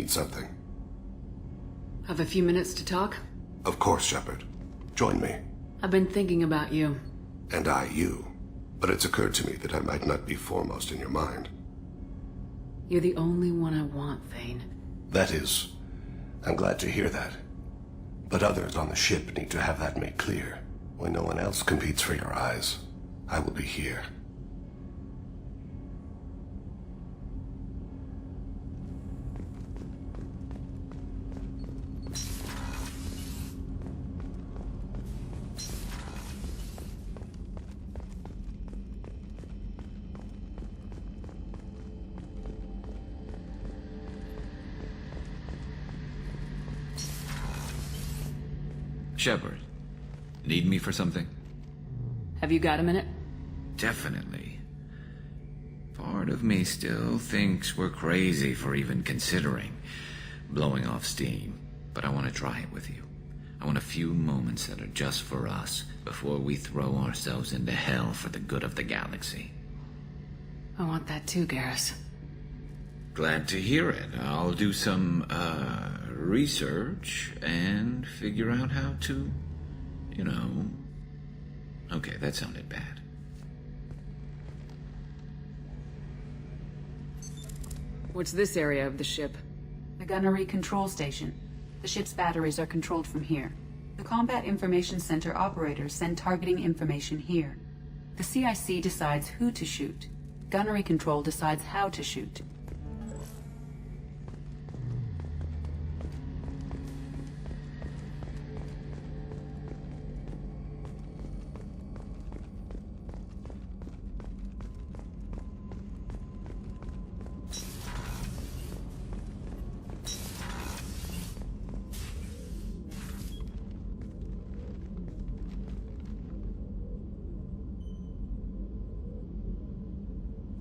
need something. Have a few minutes to talk? Of course, Shepard. Join me. I've been thinking about you. And I, you. But it's occurred to me that I might not be foremost in your mind. You're the only one I want, Thane. That is... I'm glad to hear that. But others on the ship need to have that made clear. When no one else competes for your eyes, I will be here. Shepard, need me for something? Have you got a minute? Definitely. Part of me still thinks we're crazy for even considering blowing off steam, but I want to try it with you. I want a few moments that are just for us before we throw ourselves into hell for the good of the galaxy. I want that too, Garrus. Glad to hear it. I'll do some, research and figure out how to, you know... Okay, that sounded bad. What's this area of the ship? The gunnery control station. The ship's batteries are controlled from here. The Combat Information Center operators send targeting information here. The CIC decides who to shoot. Gunnery control decides how to shoot.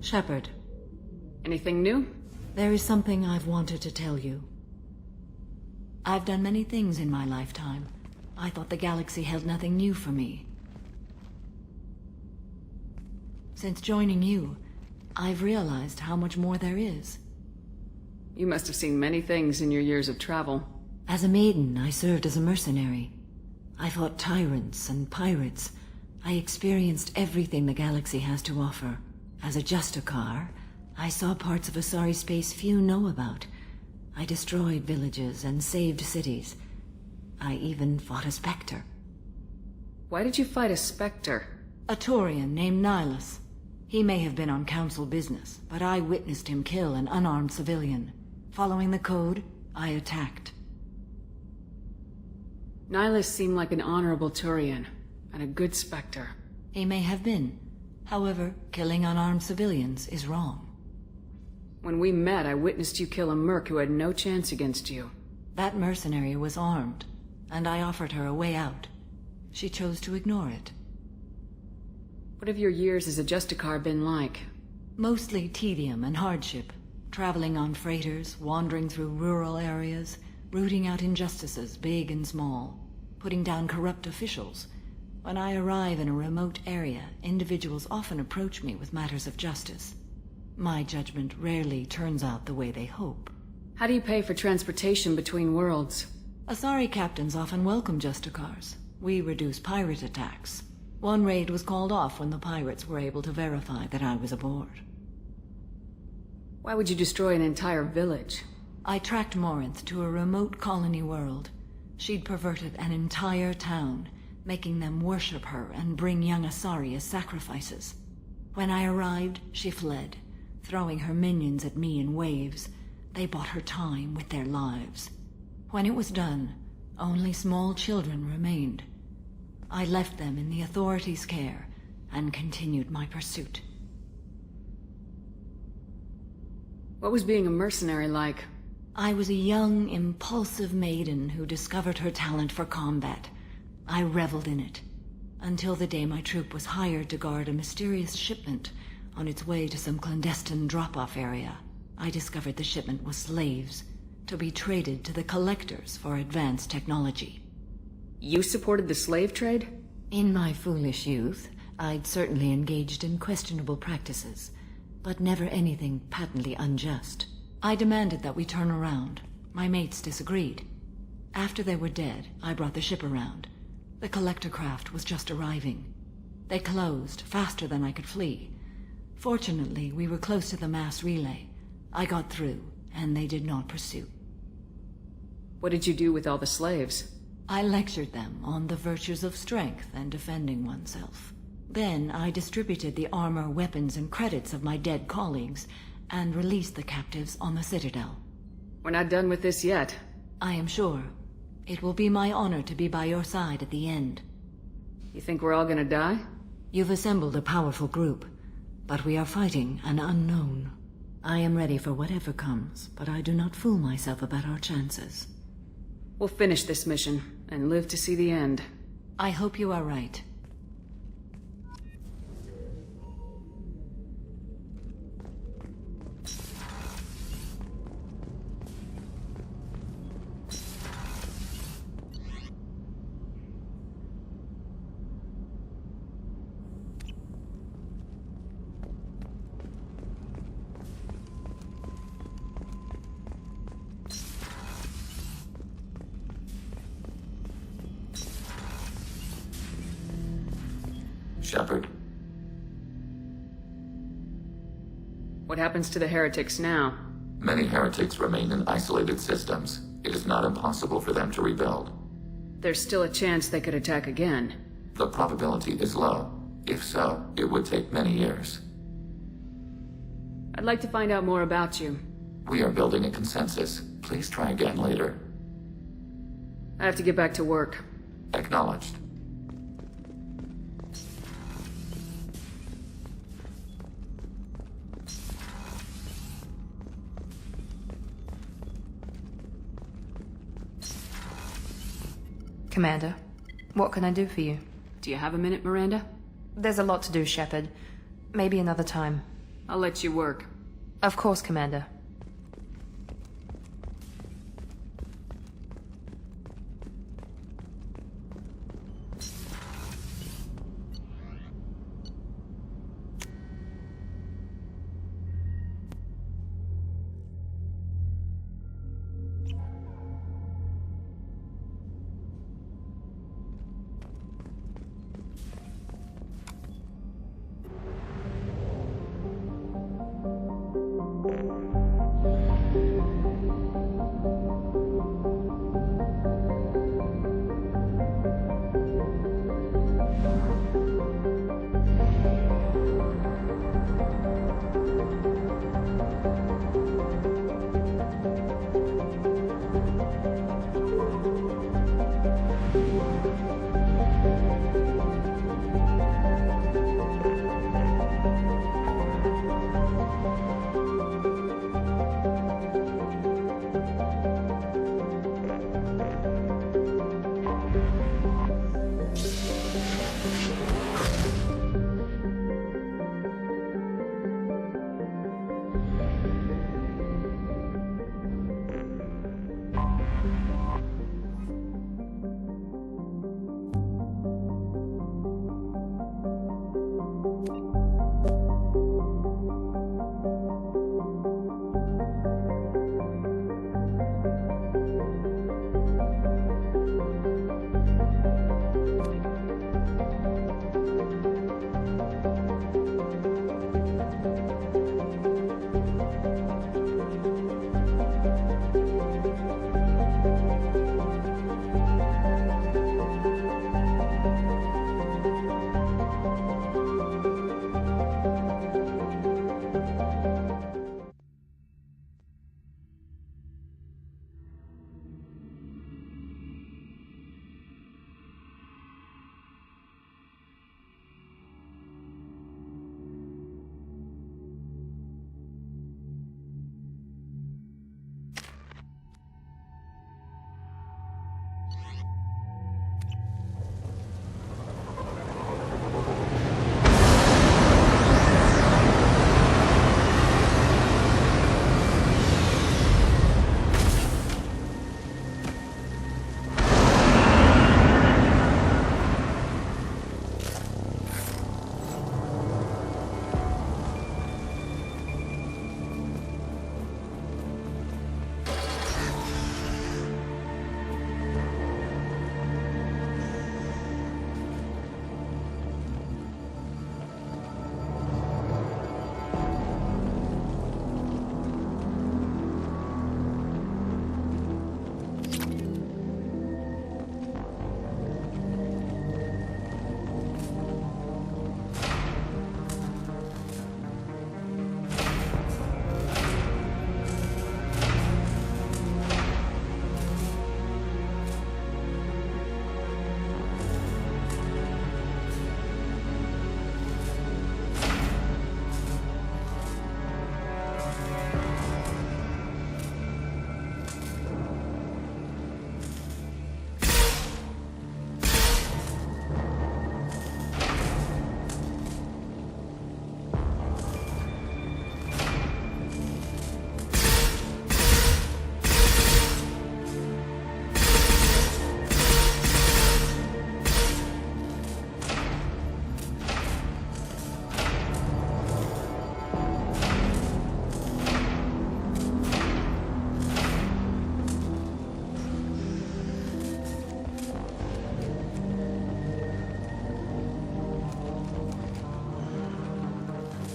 Shepard, Anything new? there is something I've wanted to tell you. I've done many things in my lifetime. I thought the galaxy held nothing new for me. Since joining you, I've realized how much more there is. You must have seen many things in your years of travel. As a maiden, I served as a mercenary. I fought tyrants and pirates. I experienced everything the galaxy has to offer. As a Justicar, I saw parts of Asari space few know about. I destroyed villages and saved cities. I even fought a Spectre. Why did you fight a Spectre? A Taurian named Nihilus. He may have been on Council business, but I witnessed him kill an unarmed civilian. Following the code, I attacked. Nihilus seemed like an honorable Turian, and a good Spectre. He may have been. However, killing unarmed civilians is wrong. When we met, I witnessed you kill a merc who had no chance against you. That mercenary was armed, and I offered her a way out. She chose to ignore it. What have your years as a Justicar been like? Mostly tedium and hardship. Traveling on freighters, wandering through rural areas, rooting out injustices, big and small, putting down corrupt officials. When I arrive in a remote area, individuals often approach me with matters of justice. My judgment rarely turns out the way they hope. How do you pay for transportation between worlds? Asari captains often welcome Justicars. We reduce pirate attacks. One raid was called off when the pirates were able to verify that I was aboard. Why would you destroy an entire village? I tracked Morinth to a remote colony world. She'd perverted an entire town, making them worship her and bring young Asari as sacrifices. When I arrived, she fled, throwing her minions at me in waves. They bought her time with their lives. When it was done, only small children remained. I left them in the authorities' care and continued my pursuit. What was being a mercenary like? I was a young, impulsive maiden who discovered her talent for combat. I reveled in it, until the day my troop was hired to guard a mysterious shipment on its way to some clandestine drop-off area. I discovered the shipment was slaves, to be traded to the collectors for advanced technology. You supported the slave trade? In my foolish youth, I'd certainly engaged in questionable practices, but never anything patently unjust. I demanded that we turn around, My mates disagreed. After they were dead, I brought the ship around. The collector craft was just arriving. They closed faster than I could flee. Fortunately, we were close to the mass relay. I got through, and they did not pursue. What did you do with all the slaves? I lectured them on the virtues of strength and defending oneself. Then I distributed the armor, weapons, and credits of my dead colleagues, and released the captives on the Citadel. We're not done with this yet. I am sure. It will be my honor to be by your side at the end. You think we're all gonna die? You've assembled a powerful group, but we are fighting an unknown. I am ready for whatever comes, but I do not fool myself about our chances. We'll finish this mission, and live to see the end. I hope you are right. Shepard, What happens to the heretics now? many heretics remain in isolated systems. It is not impossible for them to rebuild. There's still a chance they could attack again. The probability is low. If so, it would take many years. I'd like to find out more about you. We are building a consensus. Please try again later. I have to get back to work. Acknowledged. Commander, what can I do for you? Do you have a minute, Miranda? There's a lot to do, Shepard. Maybe another time. I'll let you work. Of course, Commander.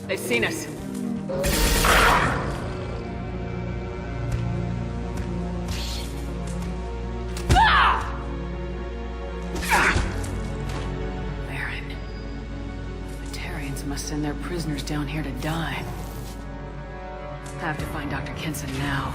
They've seen us. Baron. The Tarians must send their prisoners down here to die. Have to find Dr. Kenson now.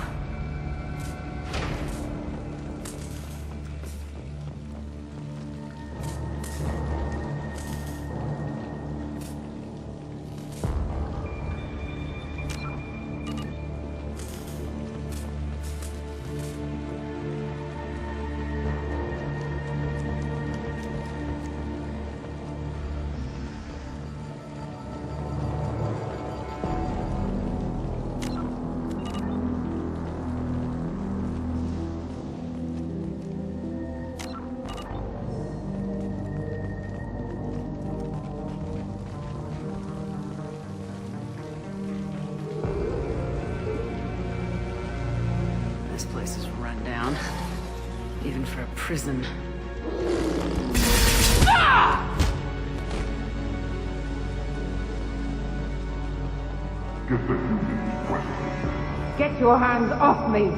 This place is run down. Even for a prison. Get your hands off me!